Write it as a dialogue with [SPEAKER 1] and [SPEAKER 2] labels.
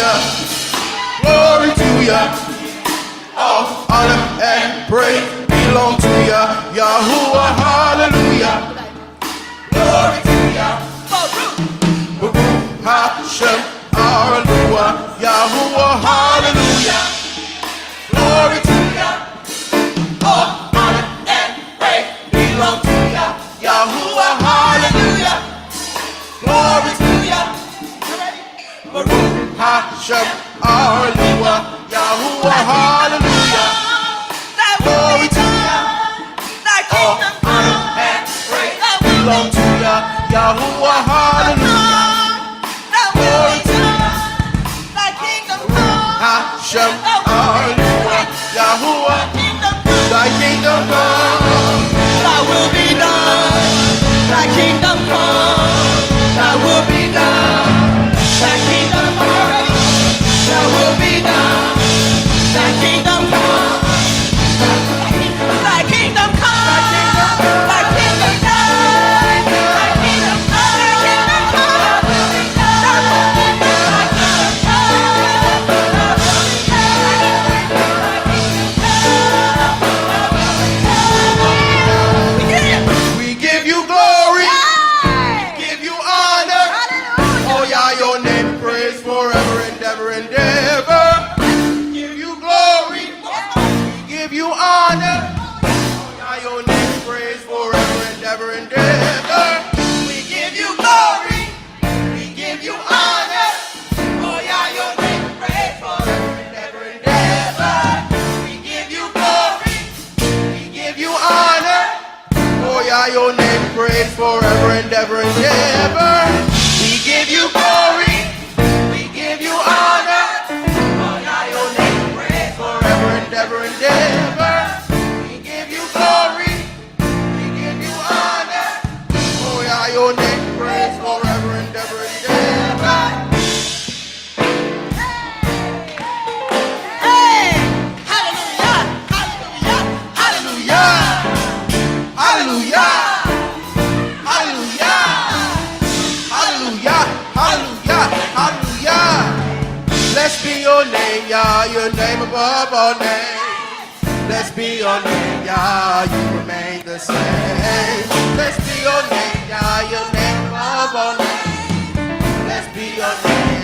[SPEAKER 1] ya. Glory to ya. All honor and praise belong to ya. Yahuwah, hallelujah. Glory to ya. Baruch Hashem, hallelujah. Yahuwah, hallelujah. Glory to ya. All honor and praise belong to ya. Yahuwah, hallelujah. Glory to ya. Baruch Hashem, hallelujah. Yahuwah, hallelujah. Glory to ya. All honor and praise belong to ya. Yahuwah, hallelujah. Glory to ya. Hashem, hallelujah. Yahuwah, thy kingdom come.
[SPEAKER 2] Thy will be done. Thy kingdom come. Thy will be done. Thy kingdom come. Thy will be done. Thy kingdom come. Thy kingdom come. Thy kingdom come. Thy kingdom come. Thy kingdom come.
[SPEAKER 1] We give you glory. We give you honor. Oh yeah, your name praise forever and ever and ever. We give you glory. We give you honor. Oh yeah, your name praise forever and ever and ever. We give you glory. We give you honor. Oh yeah, your name praise forever and ever and ever. We give you glory. We give you honor. Oh yeah, your name praise forever and ever and ever. We give you glory. We give you honor. Oh yeah, your name praise forever and ever and ever. We give you glory. We give you honor. Oh yeah, your name praise forever and ever and ever.
[SPEAKER 2] Hey! Hallelujah! Hallelujah!
[SPEAKER 1] Hallelujah. Hallelujah. Hallelujah. Hallelujah. Hallelujah. Hallelujah. Blessed be your name, Yah, your name above all names. Blessed be your name, Yah, you remain the same. Blessed be your name, Yah, your name above all names. Blessed be your name.